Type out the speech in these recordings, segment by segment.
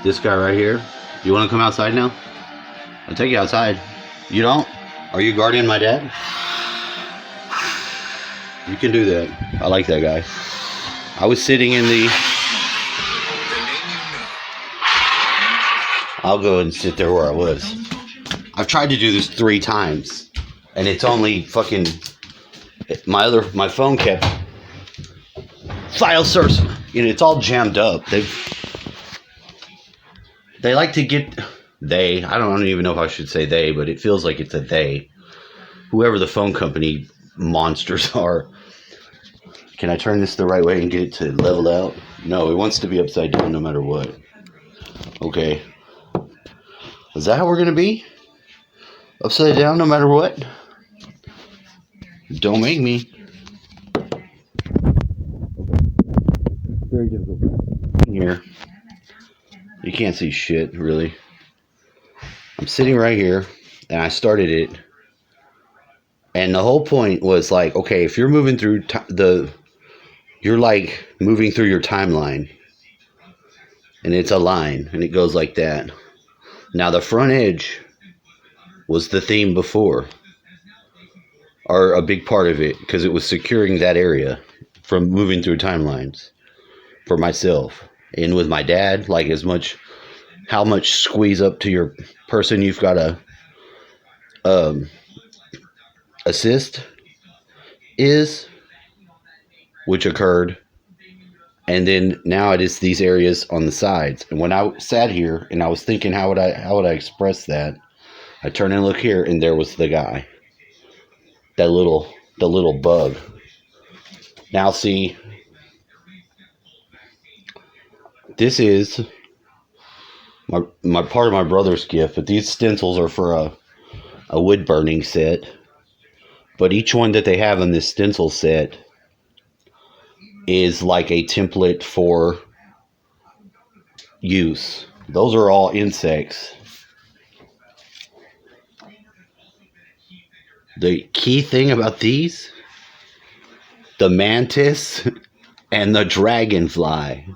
This guy right here. You want to come outside now? I'll take you outside. You don't? Are you guardian my dad? You can do that. I like that guy. I was sitting in the... I'll go and sit there where I was. I've tried to do this 3 times. And it's only fucking... My phone kept... File source. You know, it's all jammed up. They like to get... I don't even know if I should say they, but it feels like it's a they. Whoever the phone company monsters are. Can I turn this the right way and get it to level out? No, it wants to be upside down no matter what. Okay. Is that how we're going to be? Upside down no matter what? Don't make me. Very difficult. Here. You can't see shit, really. I'm sitting right here, and I started it. And the whole point was like, okay, if you're moving through you're like moving through your timeline. And it's a line, and it goes like that. Now, the front edge was the theme before. Or a big part of it, because it was securing that area from moving through timelines for myself. And with my dad, like how much squeeze up to your person you've got to assist is, which occurred. And then now it is these areas on the sides. And when I sat here and I was thinking, how would I express that? I turned and looked here, and there was the guy. The little bug. Now see, this is my part of my brother's gift, but these stencils are for a wood burning set. But each one that they have in this stencil set is like a template for use. Those are all insects. The key thing about these, the mantis and the dragonfly,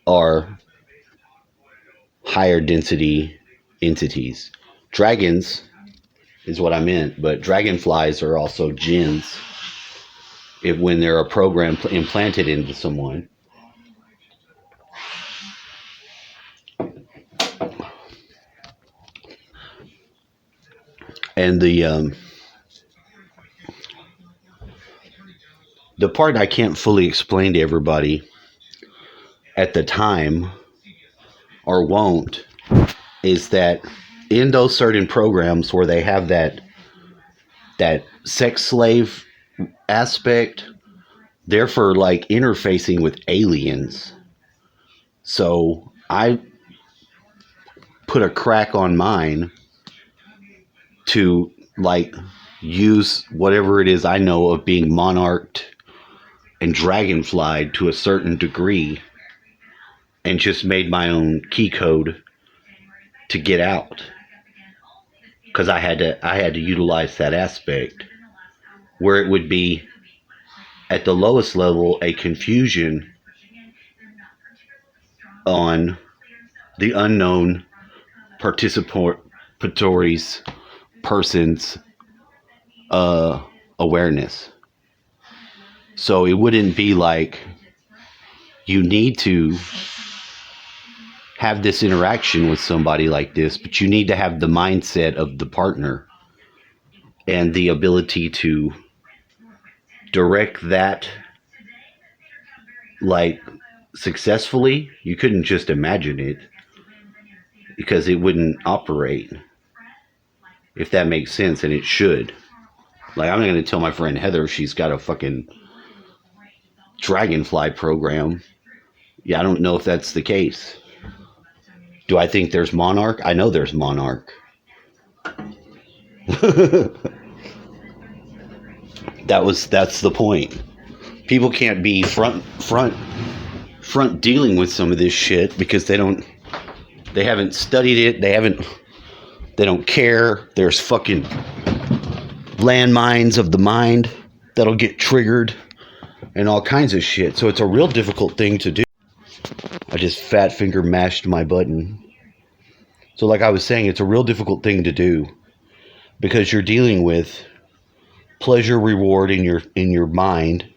are higher density entities. Dragons is what I meant, but dragonflies are also jinns when they're a program implanted into someone. And the part I can't fully explain to everybody at the time, or won't, is that in those certain programs where they have that sex slave aspect, they're for like interfacing with aliens. So I put a crack on mine to like use whatever it is I know of being monarched and dragonflied to a certain degree, and just made my own key code to get out, because I had to utilize that aspect where it would be at the lowest level a confusion on the unknown participatory's person's awareness. So it wouldn't be like you need to have this interaction with somebody like this, but you need to have the mindset of the partner and the ability to direct that like successfully. You couldn't just imagine it, because it wouldn't operate, if that makes sense, and it should. Like, I'm not going to tell my friend Heather she's got a fucking dragonfly program. Yeah, I don't know if that's the case. Do I think there's monarch? I know there's monarch. That's the point. People can't be front dealing with some of this shit because they haven't studied it. They don't care. There's fucking landmines of the mind that'll get triggered and all kinds of shit. So it's a real difficult thing to do. I just fat finger mashed my button. So like I was saying, it's a real difficult thing to do because you're dealing with pleasure reward in your mind,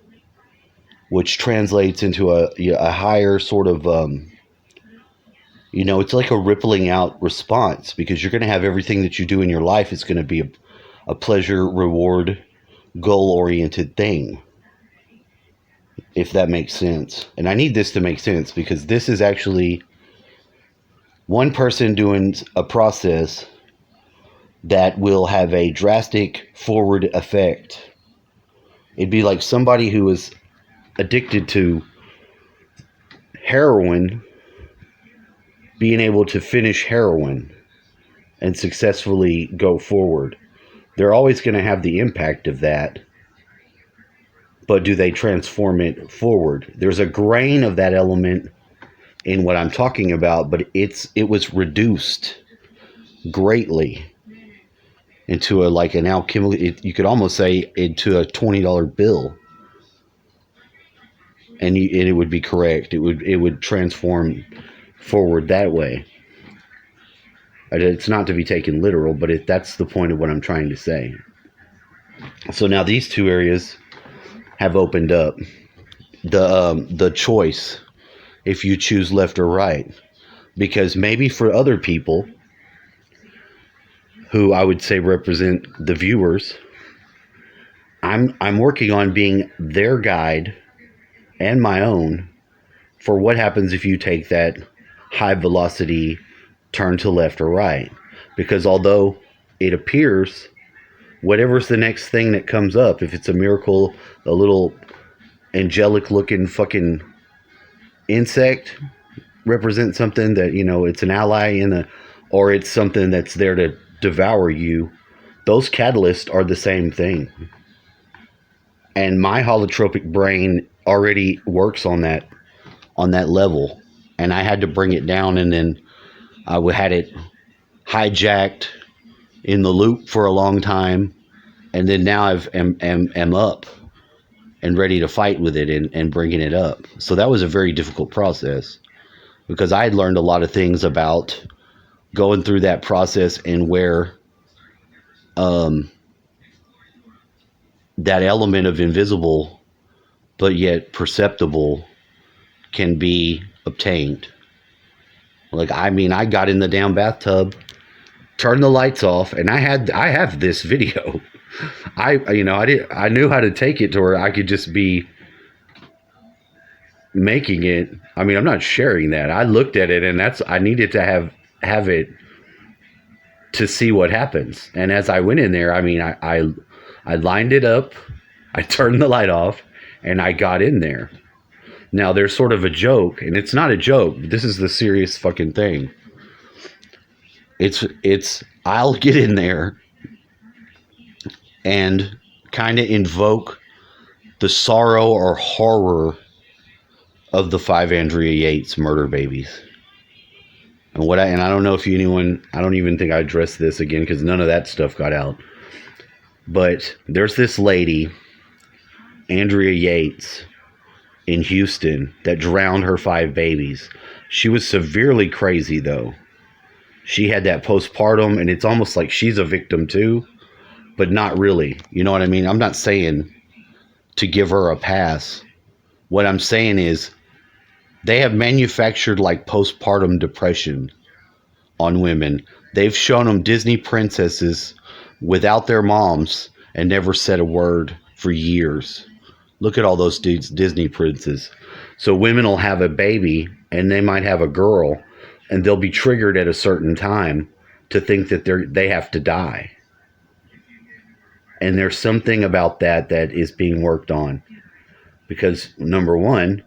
which translates into a higher sort of it's like a rippling out response because you're going to have everything that you do in your life is going to be a pleasure reward goal oriented thing, if that makes sense. And I need this to make sense because this is actually one person doing a process that will have a drastic forward effect. It'd be like somebody who is addicted to heroin being able to finish heroin and successfully go forward. They're always going to have the impact of that, but do they transform it forward? There's a grain of that element in what I'm talking about, but it was reduced greatly into an alchemical. You could almost say into a $20 bill, and it would be correct. It would transform forward that way. It's not to be taken literal, but that's the point of what I'm trying to say. So now these two areas have opened up. The choice, if you choose left or right, because maybe for other people who I would say represent the viewers, I'm working on being their guide and my own for what happens if you take that high velocity turn to left or right. Because although it appears whatever's the next thing that comes up, if it's a miracle, a little angelic looking fucking insect represents something that, it's an ally or it's something that's there to devour you, those catalysts are the same thing. And my holotropic brain already works on that level. And I had to bring it down, and then I had it hijacked in the loop for a long time, and then now am up and ready to fight with it and bringing it up. So that was a very difficult process because I had learned a lot of things about going through that process and where that element of invisible but yet perceptible can be obtained. Like, I mean, I got in the damn bathtub, turned the lights off, and I have this video. I knew how to take it to where I could just be making it. I mean, I'm not sharing that. I looked at it, and I needed to have it to see what happens. And as I went in there, I mean, I lined it up, I turned the light off, and I got in there. Now, there's sort of a joke, and it's not a joke. This is the serious fucking thing. It's I'll get in there and kind of invoke the sorrow or horror of the 5 Andrea Yates murder babies. And I don't know if I don't even think I addressed this again because none of that stuff got out. But there's this lady, Andrea Yates, in Houston that drowned her 5 babies. She was severely crazy, though. She had that postpartum, and it's almost like she's a victim too, but not really. You know what I mean? I'm not saying to give her a pass. What I'm saying is they have manufactured like postpartum depression on women. They've shown them Disney princesses without their moms and never said a word for years. Look at all those dudes, Disney princes. So women will have a baby, and they might have a girl, and they'll be triggered at a certain time to think that they have to die. And there's something about that is being worked on. Because, number one,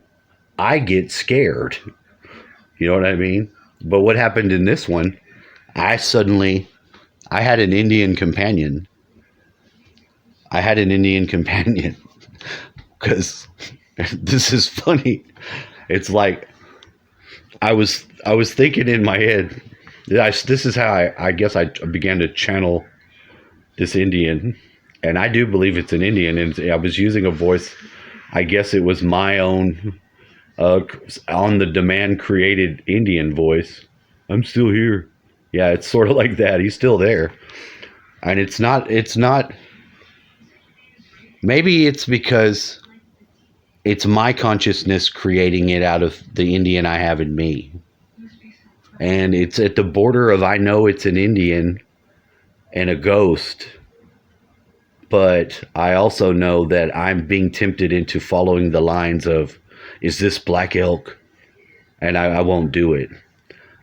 I get scared. You know what I mean? But what happened in this one, I had an Indian companion. Because this is funny. It's like I was thinking in my head. This is how I guess I began to channel this Indian, and I do believe it's an Indian. And I was using a voice. I guess it was my own uh, on the demand created Indian voice. I'm still here. Yeah, it's sort of like that. He's still there. And it's not, maybe it's because it's my consciousness creating it out of the Indian I have in me. And it's at the border of I know it's an Indian and a ghost, but I also know that I'm being tempted into following the lines of, is this black elk? And I won't do it.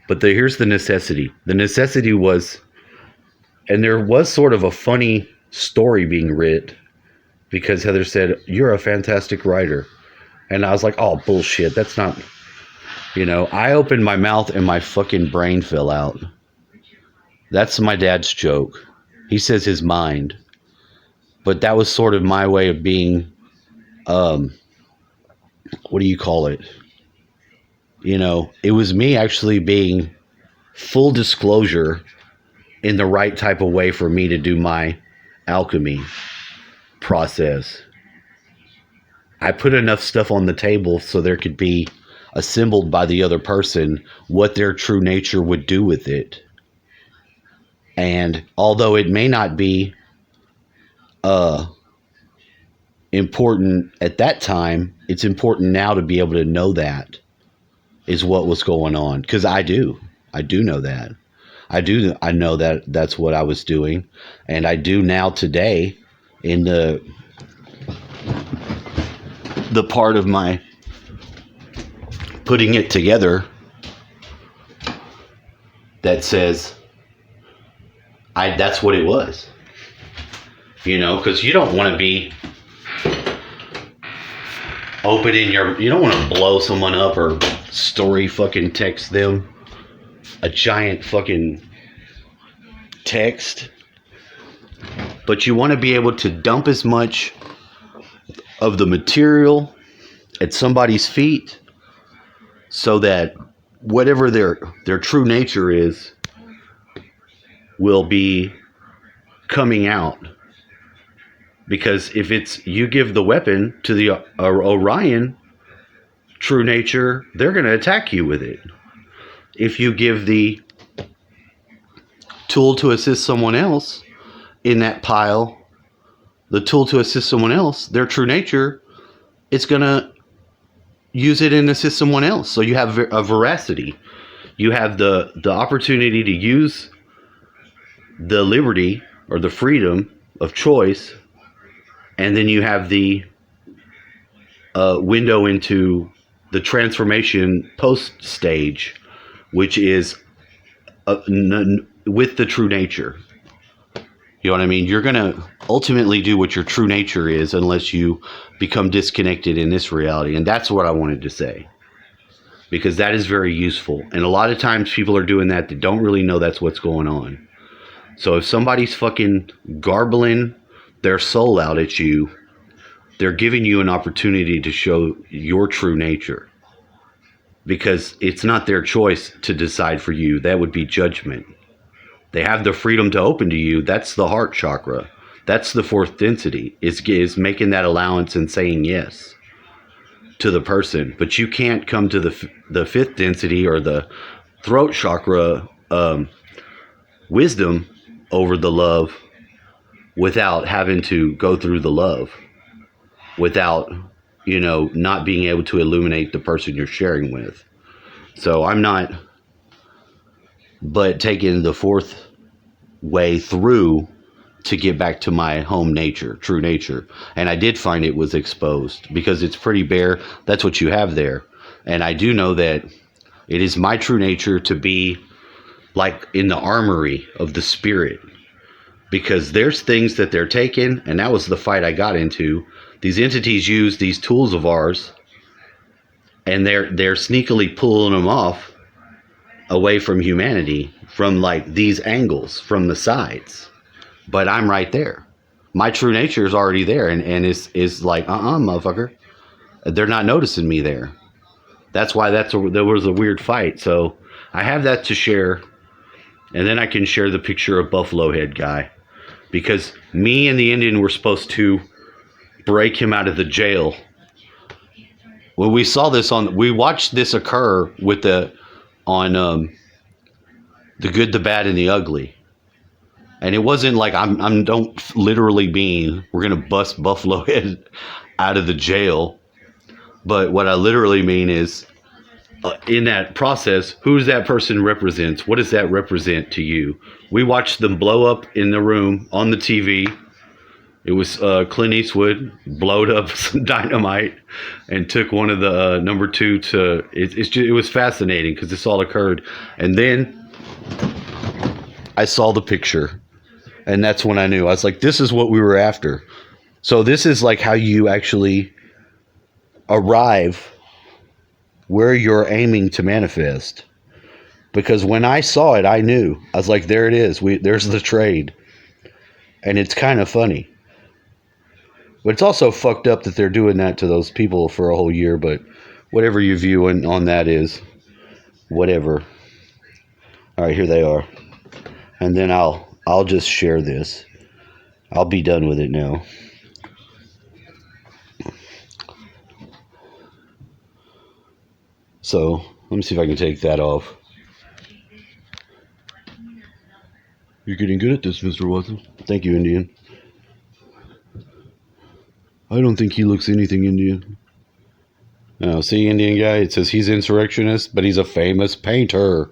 But here's the necessity. The necessity was, and there was sort of a funny story being writ because Heather said, "You're a fantastic writer." And I was like, "Oh, bullshit. That's not," I opened my mouth and my fucking brain fell out. That's my dad's joke. He says his mind. But that was sort of my way of being, what do you call it? It was me actually being full disclosure in the right type of way for me to do my alchemy process. I put enough stuff on the table so there could be assembled by the other person what their true nature would do with it. And although it may not be important at that time, it's important now to be able to know that is what was going on. Because I do know that. I know that that's what I was doing. And I do now today in the part of my putting it together that says that's what it was. Because you don't want to be opening you don't want to blow someone up or story fucking text them a giant fucking text. But you want to be able to dump as much of the material at somebody's feet so that whatever their true nature is will be coming out. Because if it's you give the weapon to the Orion true nature, they're going to attack you with it. If you give the tool to assist someone else in that pile, the tool to assist someone else, their true nature, it's going to use it and assist someone else. So you have a veracity. You have the opportunity to use the liberty or the freedom of choice. And then you have the window into the transformation post stage, which is with the true nature. You know what I mean? You're going to ultimately do what your true nature is unless you become disconnected in this reality. And that's what I wanted to say. Because that is very useful. And a lot of times people are doing that don't really know that's what's going on. So if somebody's fucking garbling their soul out at you, they're giving you an opportunity to show your true nature. Because it's not their choice to decide for you. That would be judgment. They have the freedom to open to you. That's the heart chakra. That's the fourth density. Is making that allowance and saying yes to the person. But you can't come to the fifth density or the throat chakra wisdom over the love without having to go through the love. Without, not being able to illuminate the person you're sharing with. So I'm not, but taking the fourth way through to get back to my home nature, true nature. And I did find it was exposed because it's pretty bare. That's what you have there. And I do know that it is my true nature to be like in the armory of the spirit. Because there's things that they're taking, and that was the fight I got into. These entities use these tools of ours, and they're sneakily pulling them off away from humanity, from like these angles, from the sides. But I'm right there. My true nature is already there, and is like, motherfucker. They're not noticing me there. That's why there was a weird fight. So I have that to share, and then I can share the picture of Buffalo Head guy. Because me and the Indian were supposed to break him out of the jail when we saw this we watched this occur with on The Good, the Bad, and the Ugly. And it wasn't like I'm don't literally mean we're gonna bust Buffalo Head out of the jail, but what I literally mean is in that process, who's that person represents? What does that represent to you? We watched them blow up in the room on the TV. It was Clint Eastwood blowed up some dynamite and took one of the number two to. It was fascinating because this all occurred, and then I saw the picture. And that's when I knew. I was like, this is what we were after. So this is like how you actually arrive where you're aiming to manifest. Because when I saw it, I knew. I was like, there it is. There's the trade. And it's kind of funny. But it's also fucked up that they're doing that to those people for a whole year. But whatever your view on that is, whatever. All right, here they are. And then I'll just share this. I'll be done with it now. So, let me see if I can take that off. You're getting good at this, Mr. Watson. Thank you, Indian. I don't think he looks anything Indian. Now, see, Indian guy, it says he's insurrectionist, but he's a famous painter.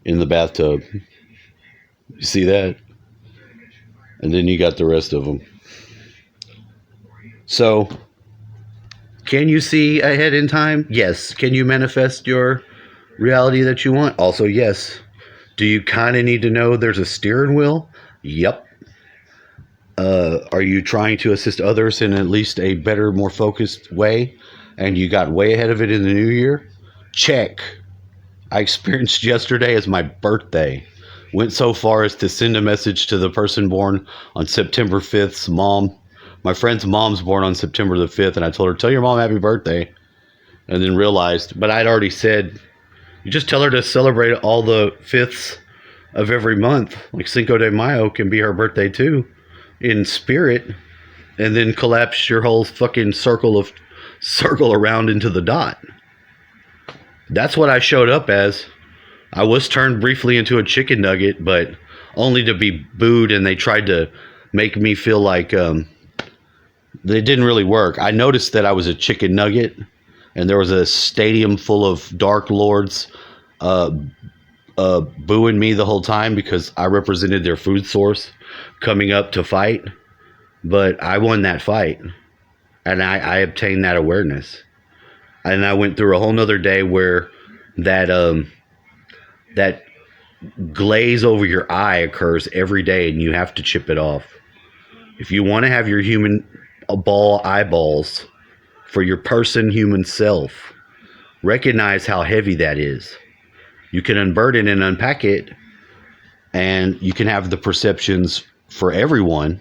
In the bathtub. You see that? And then you got the rest of them. So, can you see ahead in time? Yes. Can you manifest your reality that you want? Also, yes. Do you kind of need to know there's a steering wheel? Yep. Are you trying to assist others in at least a better, more focused way? And you got way ahead of it in the new year? Check. I experienced yesterday as my birthday. Went so far as to send a message to the person born on September 5th's mom. My friend's mom's born on September the 5th, and I told her, tell your mom happy birthday. And then realized, but I'd already said, you just tell her to celebrate all the 5ths of every month. Like Cinco de Mayo can be her birthday too, in spirit. And then collapse your whole fucking circle around into the dot. That's what I showed up as. I was turned briefly into a chicken nugget, but only to be booed, and they tried to make me feel like they didn't really work. I noticed that I was a chicken nugget, and there was a stadium full of dark lords booing me the whole time because I represented their food source coming up to fight. But I won that fight, and I obtained that awareness. And I went through a whole nother day where that glaze over your eye occurs every day, and you have to chip it off. If you want to have your human ball eyeballs for your human self, recognize how heavy that is. You can unburden and unpack it, and you can have the perceptions for everyone,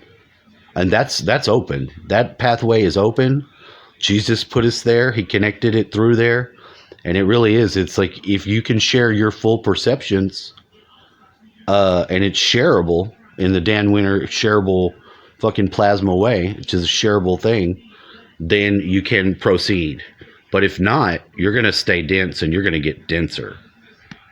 and that's open. That pathway is open. Jesus put us there. He connected it through there. And it really is. It's like if you can share your full perceptions, and it's shareable in the Dan Winter shareable fucking plasma way, which is a shareable thing, then you can proceed. But if not, you're going to stay dense and you're going to get denser.